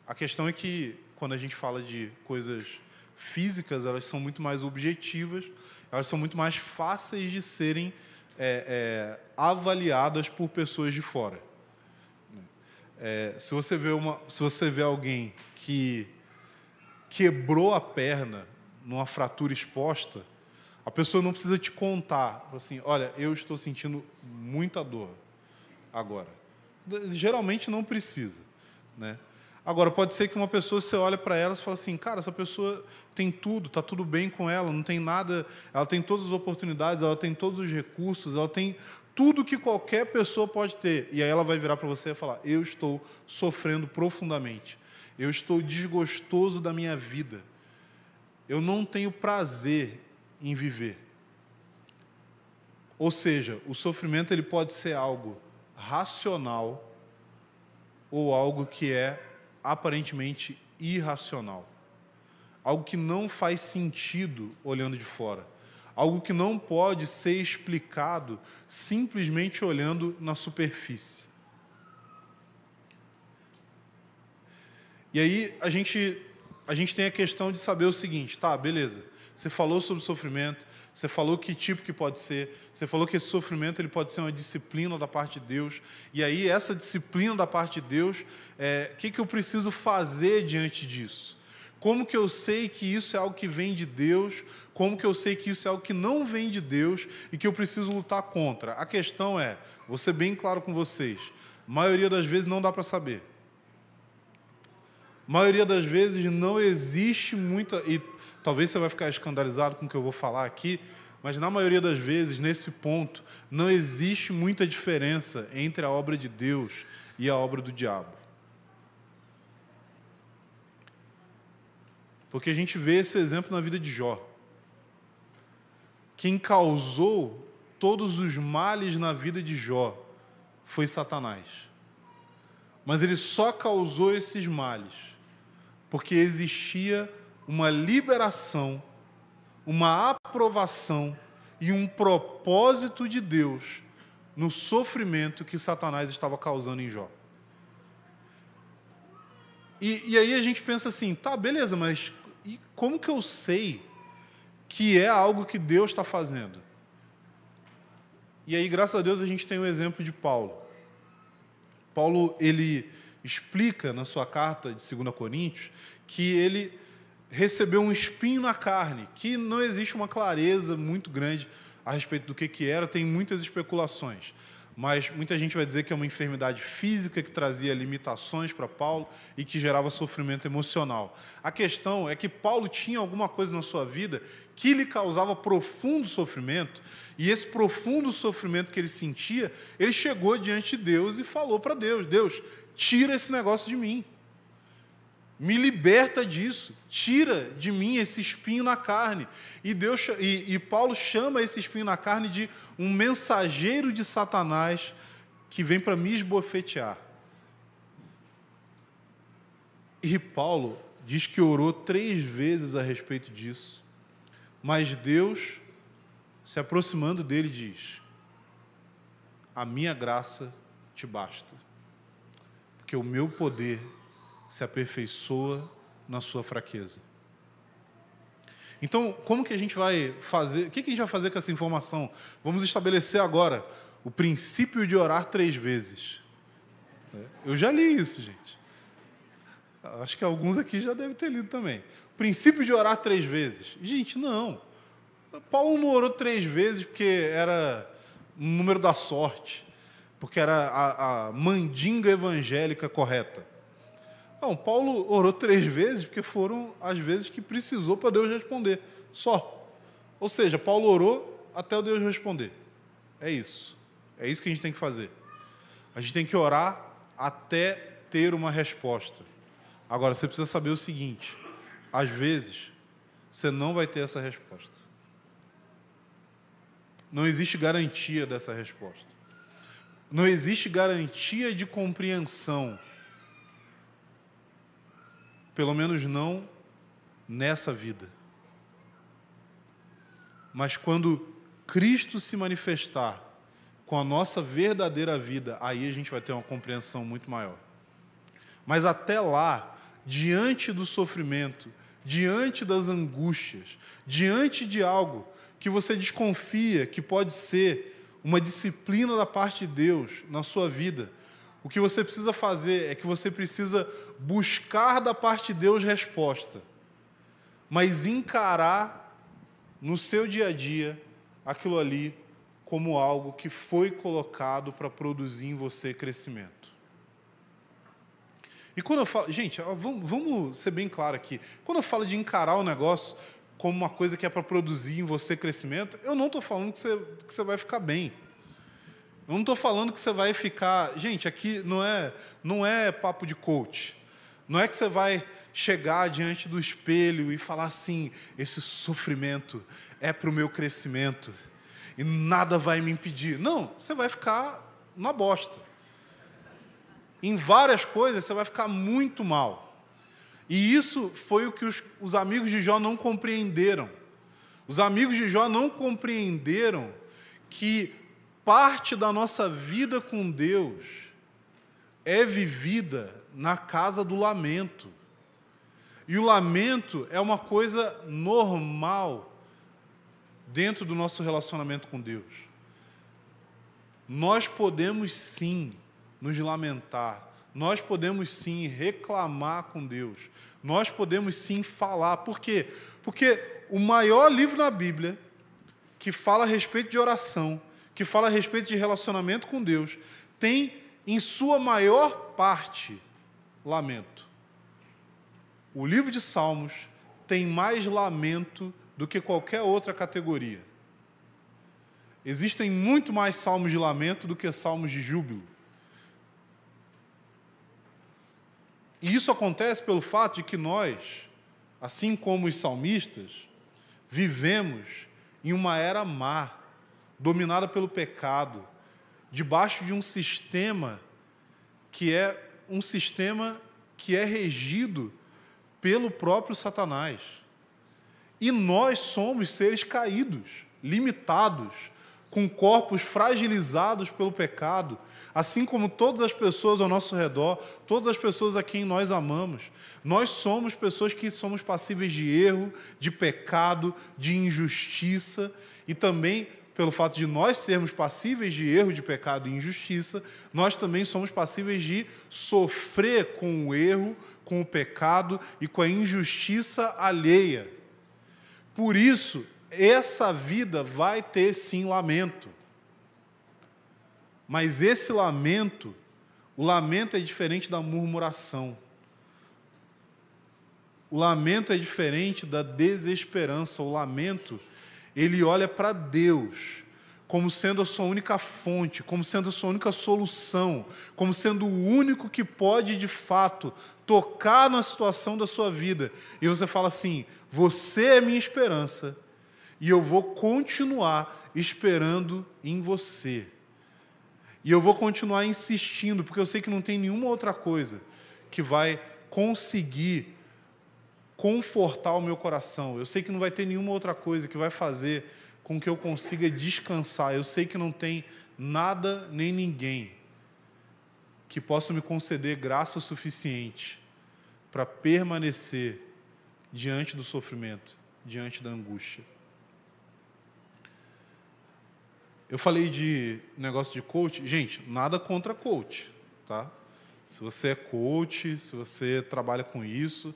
A questão é que, quando a gente fala de coisas físicas, elas são muito mais objetivas, elas são muito mais fáceis de serem avaliadas por pessoas de fora. Se você vê alguém que quebrou a perna numa fratura exposta, a pessoa não precisa te contar, assim, olha, eu estou sentindo muita dor agora. Geralmente não precisa, né? Agora, pode ser que uma pessoa, você olha para ela e fala assim, cara, essa pessoa tem tudo, está tudo bem com ela, não tem nada, ela tem todas as oportunidades, ela tem todos os recursos, ela tem tudo que qualquer pessoa pode ter. E aí ela vai virar para você e falar, eu estou sofrendo profundamente, eu estou desgostoso da minha vida, eu não tenho prazer em viver. Ou seja, o sofrimento ele pode ser algo racional ou algo que é aparentemente irracional. Algo que não faz sentido olhando de fora. Algo que não pode ser explicado simplesmente olhando na superfície. E aí a gente tem a questão de saber o seguinte, tá, beleza, você falou sobre sofrimento, você falou que tipo que pode ser, você falou que esse sofrimento ele pode ser uma disciplina da parte de Deus, e aí essa disciplina da parte de Deus, o que eu preciso fazer diante disso? Como que eu sei que isso é algo que vem de Deus? Como que eu sei que isso é algo que não vem de Deus e que eu preciso lutar contra? A questão vou ser bem claro com vocês, a maioria das vezes não dá para saber. A maioria das vezes não existe muita... E talvez você vai ficar escandalizado com o que eu vou falar aqui, mas na maioria das vezes, nesse ponto, não existe muita diferença entre a obra de Deus e a obra do diabo. Porque a gente vê esse exemplo na vida de Jó. Quem causou todos os males na vida de Jó foi Satanás. Mas ele só causou esses males porque existia uma liberação, uma aprovação e um propósito de Deus no sofrimento que Satanás estava causando em Jó. E aí a gente pensa assim, tá, beleza, mas e como que eu sei que é algo que Deus está fazendo? E aí, graças a Deus, a gente tem o exemplo de Paulo. Paulo, ele explica na sua carta de 2 Coríntios que ele recebeu um espinho na carne, que não existe uma clareza muito grande a respeito do que era, tem muitas especulações. Mas muita gente vai dizer que é uma enfermidade física que trazia limitações para Paulo e que gerava sofrimento emocional. A questão é que Paulo tinha alguma coisa na sua vida que lhe causava profundo sofrimento, e esse profundo sofrimento que ele sentia, ele chegou diante de Deus e falou para Deus, Deus, tira esse negócio de mim. Me liberta disso, tira de mim esse espinho na carne. E Paulo chama esse espinho na carne de um mensageiro de Satanás que vem para me esbofetear. E Paulo diz que orou 3 vezes a respeito disso, mas Deus, se aproximando dele, diz: a minha graça te basta, porque o meu poder se aperfeiçoa na sua fraqueza. Então, como que a gente vai fazer? O que a gente vai fazer com essa informação? Vamos estabelecer agora o princípio de orar 3 vezes. Eu já li isso, gente. Acho que alguns aqui já devem ter lido também. O princípio de orar 3 vezes. Gente, não. Paulo não orou 3 vezes porque era o número da sorte, porque era a mandinga evangélica correta. Não, Paulo orou 3 vezes porque foram as vezes que precisou para Deus responder, só. Ou seja, Paulo orou até o Deus responder. É isso que a gente tem que fazer. A gente tem que orar até ter uma resposta. Agora, você precisa saber o seguinte, às vezes, você não vai ter essa resposta. Não existe garantia dessa resposta. Não existe garantia de compreensão. Pelo menos não nessa vida. Mas quando Cristo se manifestar com a nossa verdadeira vida, aí a gente vai ter uma compreensão muito maior. Mas até lá, diante do sofrimento, diante das angústias, diante de algo que você desconfia que pode ser uma disciplina da parte de Deus na sua vida, o que você precisa fazer é que você precisa buscar da parte de Deus resposta, mas encarar no seu dia a dia aquilo ali como algo que foi colocado para produzir em você crescimento. E quando eu falo... Gente, vamos ser bem claro aqui. Quando eu falo de encarar o negócio como uma coisa que é para produzir em você crescimento, eu não estou falando que você vai ficar bem. Eu não estou falando que você vai ficar... Gente, aqui não é papo de coach. Não é que você vai chegar diante do espelho e falar assim, esse sofrimento é para o meu crescimento e nada vai me impedir. Não, você vai ficar na bosta. Em várias coisas você vai ficar muito mal. E isso foi o que os amigos de Jó não compreenderam. Os amigos de Jó não compreenderam que parte da nossa vida com Deus é vivida na casa do lamento. E o lamento é uma coisa normal dentro do nosso relacionamento com Deus. Nós podemos sim nos lamentar, nós podemos sim reclamar com Deus, nós podemos sim falar. Por quê? Porque o maior livro na Bíblia que fala a respeito de oração, que fala a respeito de relacionamento com Deus, tem em sua maior parte lamento. O livro de Salmos tem mais lamento do que qualquer outra categoria. Existem muito mais salmos de lamento do que salmos de júbilo. E isso acontece pelo fato de que nós, assim como os salmistas, vivemos em uma era má, dominada pelo pecado, debaixo de um sistema que é regido pelo próprio Satanás. E nós somos seres caídos, limitados, com corpos fragilizados pelo pecado, assim como todas as pessoas ao nosso redor, todas as pessoas a quem nós amamos. Nós somos pessoas que somos passíveis de erro, de pecado, de injustiça, e também, pelo fato de nós sermos passíveis de erro, de pecado e injustiça, nós também somos passíveis de sofrer com o erro, com o pecado e com a injustiça alheia. Por isso, essa vida vai ter sim lamento. Mas esse lamento, o lamento é diferente da murmuração. O lamento é diferente da desesperança. O lamento, ele olha para Deus como sendo a sua única fonte, como sendo a sua única solução, como sendo o único que pode, de fato, tocar na situação da sua vida. E você fala assim: você é minha esperança, e eu vou continuar esperando em você. E eu vou continuar insistindo, porque eu sei que não tem nenhuma outra coisa que vai conseguir confortar o meu coração. Eu sei que não vai ter nenhuma outra coisa que vai fazer com que eu consiga descansar. Eu sei que não tem nada nem ninguém que possa me conceder graça suficiente para permanecer diante do sofrimento, diante da angústia. Eu falei de negócio de coach. Gente, nada contra coach, tá? Se você é coach, se você trabalha com isso,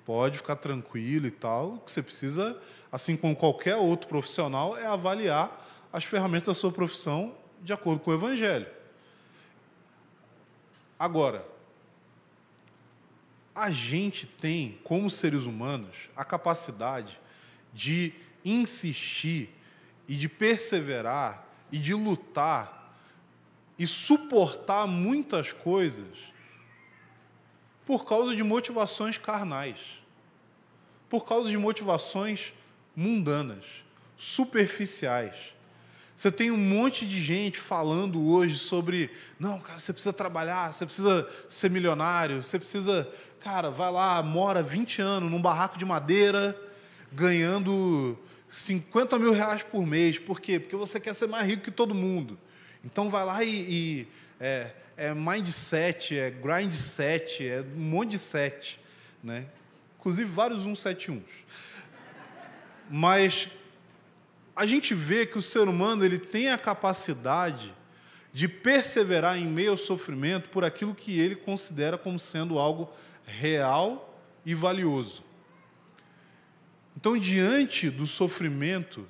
pode ficar tranquilo e tal. O que você precisa, assim como qualquer outro profissional, é avaliar as ferramentas da sua profissão de acordo com o Evangelho. Agora, a gente tem, como seres humanos, a capacidade de insistir e de perseverar e de lutar e suportar muitas coisas por causa de motivações carnais, por causa de motivações mundanas, superficiais. Você tem um monte de gente falando hoje sobre: não, cara, você precisa trabalhar, você precisa ser milionário, você precisa... Cara, vai lá, mora 20 anos num barraco de madeira, ganhando 50 mil reais por mês. Por quê? Porque você quer ser mais rico que todo mundo. Então vai lá é mindset, é grindset, é um monte de set, né? Inclusive vários 171. Mas a gente vê que o ser humano, ele tem a capacidade de perseverar em meio ao sofrimento por aquilo que ele considera como sendo algo real e valioso. Então, diante do sofrimento,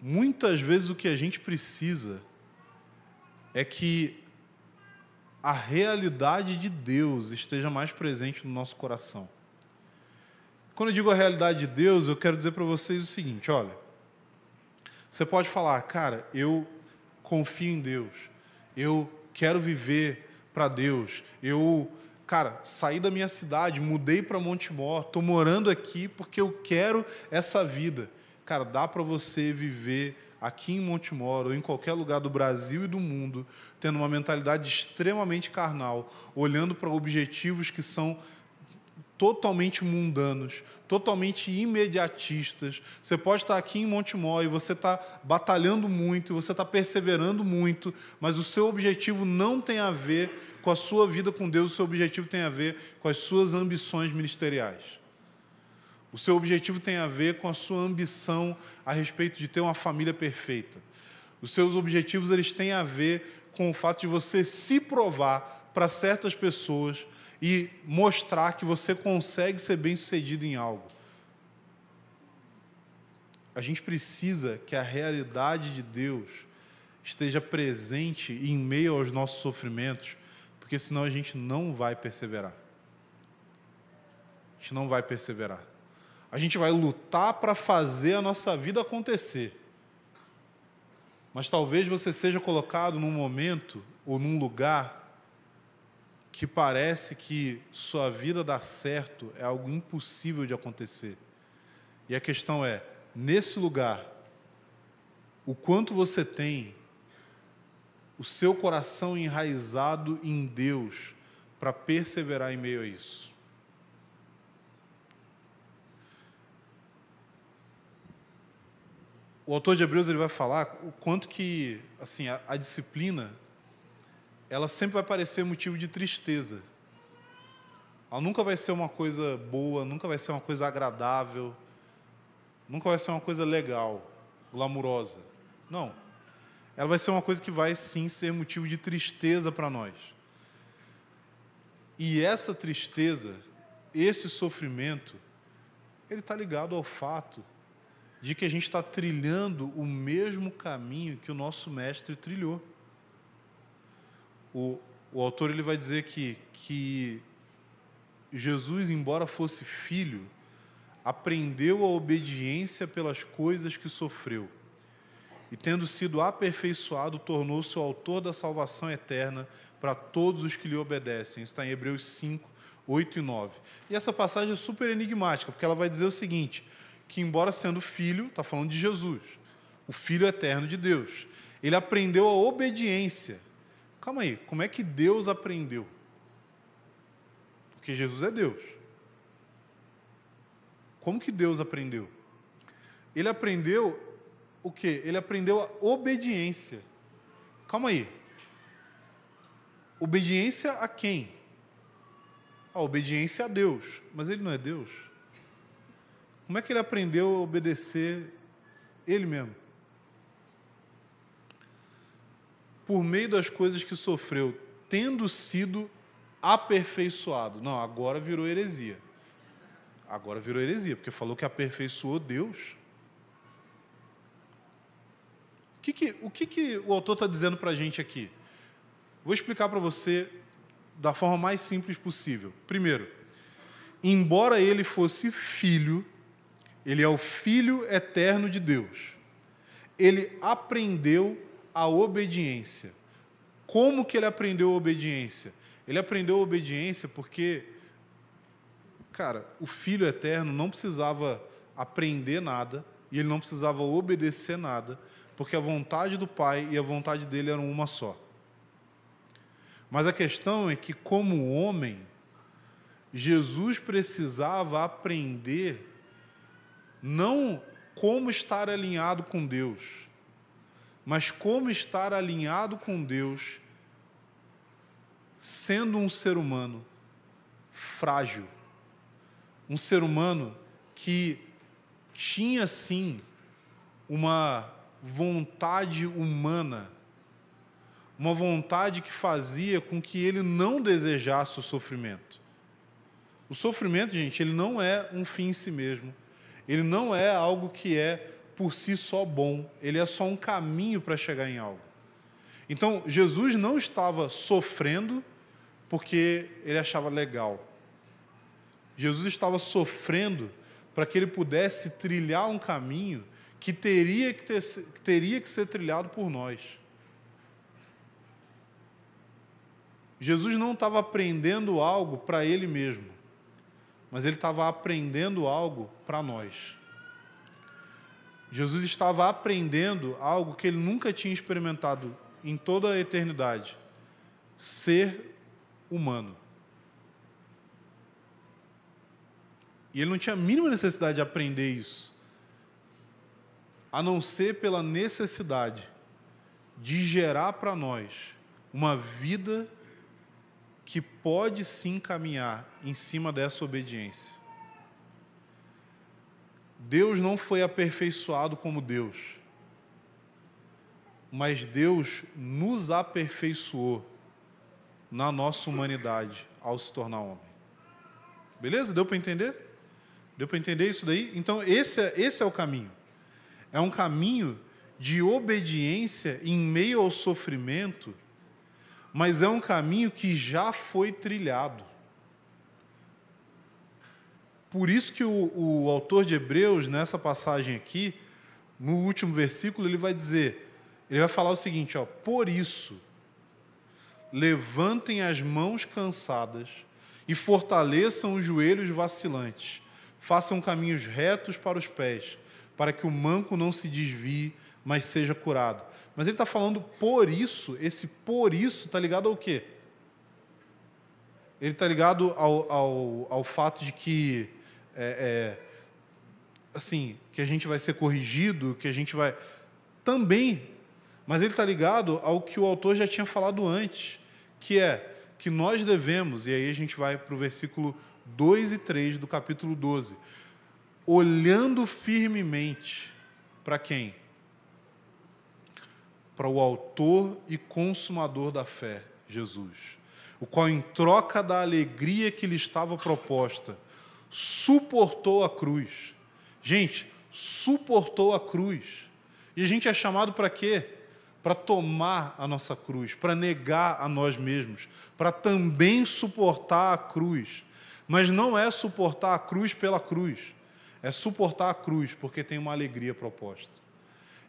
muitas vezes o que a gente precisa é que a realidade de Deus esteja mais presente no nosso coração. Quando eu digo a realidade de Deus, eu quero dizer para vocês o seguinte: olha, você pode falar: cara, eu confio em Deus, eu quero viver para Deus, cara, saí da minha cidade, mudei para Montemor, estou morando aqui porque eu quero essa vida. Cara, dá para você viver aqui em Montemor ou em qualquer lugar do Brasil e do mundo, tendo uma mentalidade extremamente carnal, olhando para objetivos que são totalmente mundanos, totalmente imediatistas. Você pode estar aqui em Montemor e você está batalhando muito, você está perseverando muito, mas o seu objetivo não tem a ver com a sua vida com Deus, o seu objetivo tem a ver com as suas ambições ministeriais. O seu objetivo tem a ver com a sua ambição a respeito de ter uma família perfeita. Os seus objetivos, eles têm a ver com o fato de você se provar para certas pessoas e mostrar que você consegue ser bem-sucedido em algo. A gente precisa que a realidade de Deus esteja presente em meio aos nossos sofrimentos, porque senão a gente não vai perseverar. A gente não vai perseverar. A gente vai lutar para fazer a nossa vida acontecer. Mas talvez você seja colocado num momento ou num lugar que parece que sua vida dar certo é algo impossível de acontecer. E a questão é, nesse lugar, o quanto você tem o seu coração enraizado em Deus para perseverar em meio a isso. o autor de Hebreus ele vai falar o quanto que assim, a disciplina ela sempre vai parecer motivo de tristeza. Ela nunca vai ser uma coisa boa, nunca vai ser uma coisa agradável, nunca vai ser uma coisa legal, glamurosa. Não. Ela vai ser uma coisa que vai, sim, ser motivo de tristeza para nós. E essa tristeza, esse sofrimento, ele está ligado ao fato de que a gente está trilhando o mesmo caminho que o nosso mestre trilhou. O autor ele vai dizer que Jesus, embora fosse filho, aprendeu a obediência pelas coisas que sofreu. E, tendo sido aperfeiçoado, tornou-se o autor da salvação eterna para todos os que lhe obedecem. Isso está em Hebreus 5, 8 e 9. E essa passagem é super enigmática, porque ela vai dizer o seguinte, que embora sendo filho, está falando de Jesus, o Filho eterno de Deus, ele aprendeu a obediência. Calma aí, como é que Deus aprendeu? Porque Jesus é Deus. Como que Deus aprendeu? Ele aprendeu o quê? Ele aprendeu a obediência. Calma aí. Obediência a quem? A obediência a Deus. Mas ele não é Deus. Como é que ele aprendeu a obedecer ele mesmo? Por meio das coisas que sofreu, tendo sido aperfeiçoado. Não, agora virou heresia. Agora virou heresia, porque falou que aperfeiçoou Deus. O que o autor está dizendo para a gente aqui? Vou explicar para você da forma mais simples possível. Primeiro, embora ele fosse filho, ele é o Filho eterno de Deus. Ele aprendeu a obediência. Como que ele aprendeu a obediência? Ele aprendeu a obediência porque, cara, o Filho eterno não precisava aprender nada e ele não precisava obedecer nada, porque a vontade do Pai e a vontade dele eram uma só. Mas a questão é que, como homem, Jesus precisava aprender não como estar alinhado com Deus, mas como estar alinhado com Deus sendo um ser humano frágil, um ser humano que tinha, sim, uma vontade humana, uma vontade que fazia com que ele não desejasse o sofrimento. O sofrimento, gente, ele não é um fim em si mesmo. Ele não é algo que é por si só bom. Ele é só um caminho para chegar em algo. Então, Jesus não estava sofrendo porque ele achava legal. Jesus estava sofrendo para que ele pudesse trilhar um caminho que teria que ser trilhado por nós. Jesus não estava aprendendo algo para ele mesmo, mas ele estava aprendendo algo para nós. Jesus estava aprendendo algo que ele nunca tinha experimentado em toda a eternidade: ser humano. E ele não tinha a mínima necessidade de aprender isso, a não ser pela necessidade de gerar para nós uma vida que pode sim caminhar em cima dessa obediência. Deus não foi aperfeiçoado como Deus, mas Deus nos aperfeiçoou na nossa humanidade ao se tornar homem. Beleza? Deu para entender? Deu para entender isso daí? Então, esse é o caminho. É um caminho de obediência em meio ao sofrimento, mas é um caminho que já foi trilhado. Por isso que o autor de Hebreus, nessa passagem aqui, no último versículo, ele vai falar o seguinte, ó: por isso, levantem as mãos cansadas e fortaleçam os joelhos vacilantes, façam caminhos retos para os pés, para que o manco não se desvie, mas seja curado. Mas ele está falando por isso, esse por isso está ligado ao quê? Ele está ligado ao fato de que assim, que a gente vai ser corrigido, que a gente vai... Também, mas ele está ligado ao que o autor já tinha falado antes, que é que nós devemos, e aí a gente vai para o versículo 2 e 3 do capítulo 12, olhando firmemente para quem? Para o autor e consumador da fé, Jesus, o qual, em troca da alegria que lhe estava proposta, suportou a cruz. Gente, suportou a cruz. E a gente é chamado para quê? Para tomar a nossa cruz, para negar a nós mesmos, para também suportar a cruz. Mas não é suportar a cruz pela cruz, é suportar a cruz porque tem uma alegria proposta.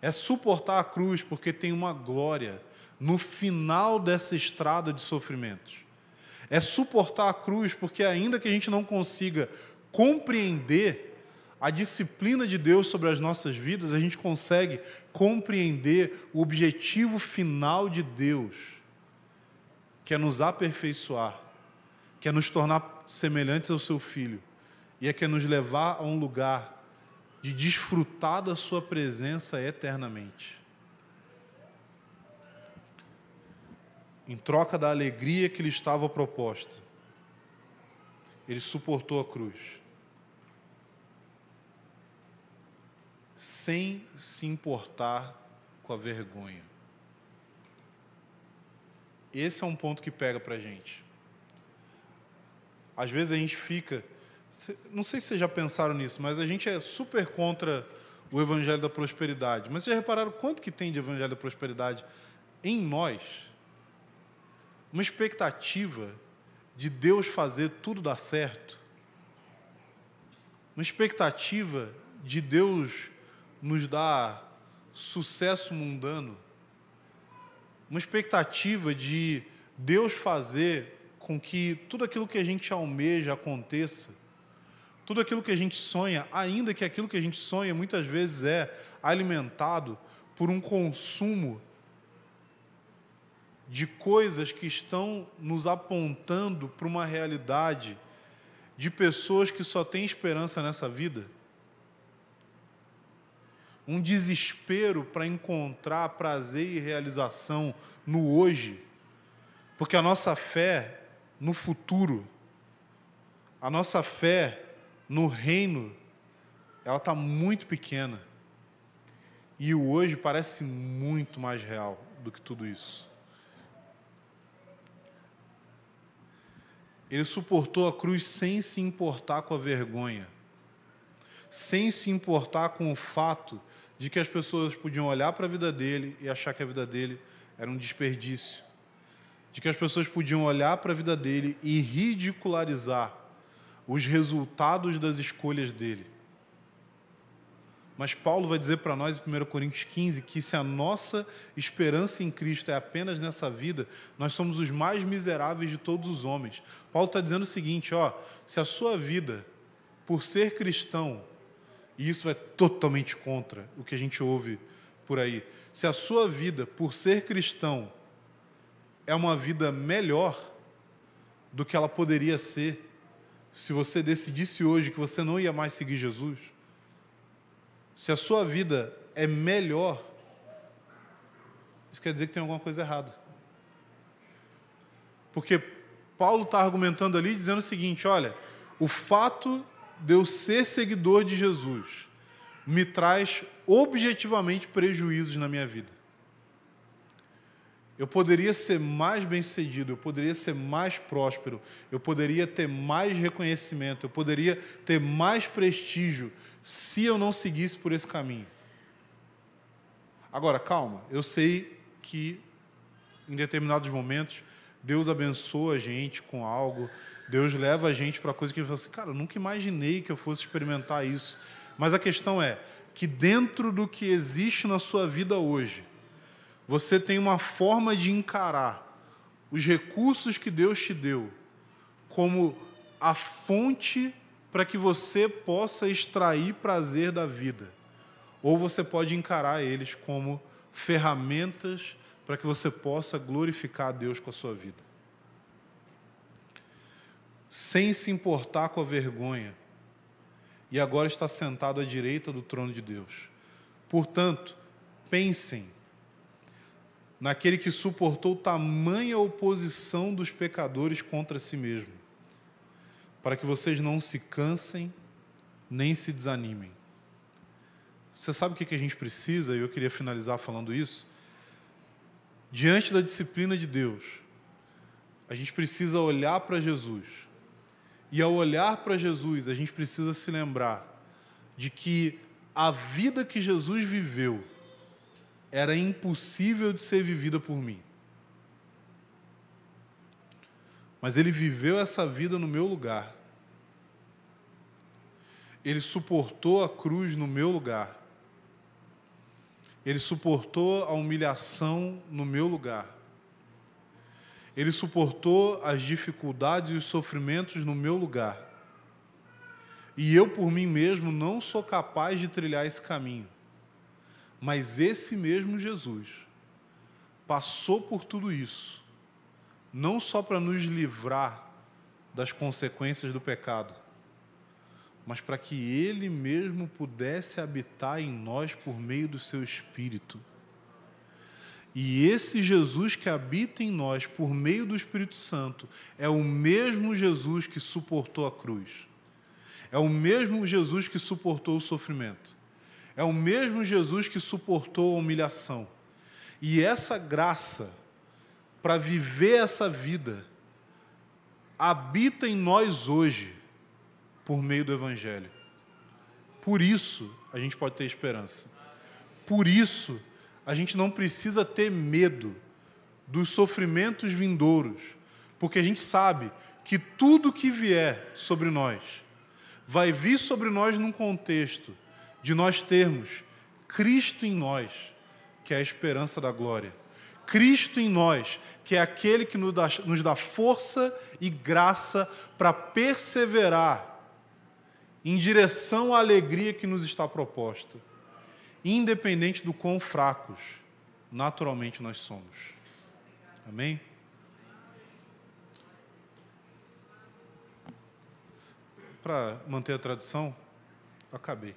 É suportar a cruz porque tem uma glória no final dessa estrada de sofrimentos. É suportar a cruz porque, ainda que a gente não consiga compreender a disciplina de Deus sobre as nossas vidas, a gente consegue compreender o objetivo final de Deus, que é nos aperfeiçoar, que é nos tornar semelhantes ao seu Filho, e que é nos levar a um lugar de desfrutar da sua presença eternamente. Em troca da alegria que lhe estava proposta, ele suportou a cruz, sem se importar com a vergonha. Esse é um ponto que pega para a gente. Às vezes a gente fica... Não sei se vocês já pensaram nisso, mas a gente é super contra o evangelho da prosperidade. Mas vocês já repararam quanto que tem de evangelho da prosperidade em nós? Uma expectativa de Deus fazer tudo dar certo. Uma expectativa de Deus nos dar sucesso mundano. Uma expectativa de Deus fazer com que tudo aquilo que a gente almeja aconteça. Tudo aquilo que a gente sonha, ainda que aquilo que a gente sonha muitas vezes é alimentado por um consumo de coisas que estão nos apontando para uma realidade de pessoas que só têm esperança nessa vida. Um desespero para encontrar prazer e realização no hoje, porque a nossa fé no futuro, a nossa fé no reino, ela está muito pequena. E o hoje parece muito mais real do que tudo isso. Ele suportou a cruz sem se importar com a vergonha, sem se importar com o fato de que as pessoas podiam olhar para a vida dele e achar que a vida dele era um desperdício, de que as pessoas podiam olhar para a vida dele e ridicularizar os resultados das escolhas dele. Mas Paulo vai dizer para nós em 1 Coríntios 15 que se a nossa esperança em Cristo é apenas nessa vida, nós somos os mais miseráveis de todos os homens. Paulo está dizendo o seguinte, se a sua vida, por ser cristão, e isso é totalmente contra o que a gente ouve por aí, se a sua vida, por ser cristão, é uma vida melhor do que ela poderia ser, se você decidisse hoje que você não ia mais seguir Jesus, se a sua vida é melhor, isso quer dizer que tem alguma coisa errada. Porque Paulo está argumentando ali, dizendo o seguinte, olha, o fato de eu ser seguidor de Jesus me traz objetivamente prejuízos na minha vida. Eu poderia ser mais bem-sucedido, eu poderia ser mais próspero, eu poderia ter mais reconhecimento, eu poderia ter mais prestígio se eu não seguisse por esse caminho. Agora, calma, eu sei que em determinados momentos Deus abençoa a gente com algo, Deus leva a gente para coisa que eu falo assim, cara, eu nunca imaginei que eu fosse experimentar isso. Mas a questão é que dentro do que existe na sua vida hoje, você tem uma forma de encarar os recursos que Deus te deu como a fonte para que você possa extrair prazer da vida. Ou você pode encarar eles como ferramentas para que você possa glorificar a Deus com a sua vida. Sem se importar com a vergonha, e agora está sentado à direita do trono de Deus. Portanto, pensem naquele que suportou tamanha oposição dos pecadores contra si mesmo, para que vocês não se cansem nem se desanimem. Você sabe o que a gente precisa? E eu queria finalizar falando isso. Diante da disciplina de Deus, a gente precisa olhar para Jesus. E ao olhar para Jesus, a gente precisa se lembrar de que a vida que Jesus viveu era impossível de ser vivida por mim. Mas Ele viveu essa vida no meu lugar. Ele suportou a cruz no meu lugar. Ele suportou a humilhação no meu lugar. Ele suportou as dificuldades e os sofrimentos no meu lugar. E eu, por mim mesmo, não sou capaz de trilhar esse caminho. Mas esse mesmo Jesus passou por tudo isso, não só para nos livrar das consequências do pecado, mas para que Ele mesmo pudesse habitar em nós por meio do seu Espírito. E esse Jesus que habita em nós por meio do Espírito Santo é o mesmo Jesus que suportou a cruz. É o mesmo Jesus que suportou o sofrimento. É o mesmo Jesus que suportou a humilhação. E essa graça, para viver essa vida, habita em nós hoje, por meio do Evangelho. Por isso, a gente pode ter esperança. Por isso, a gente não precisa ter medo dos sofrimentos vindouros, porque a gente sabe que tudo que vier sobre nós, vai vir sobre nós num contexto de nós termos Cristo em nós, que é a esperança da glória. Cristo em nós, que é aquele que nos dá força e graça para perseverar em direção à alegria que nos está proposta, independente do quão fracos naturalmente nós somos. Amém? Para manter a tradição, acabei.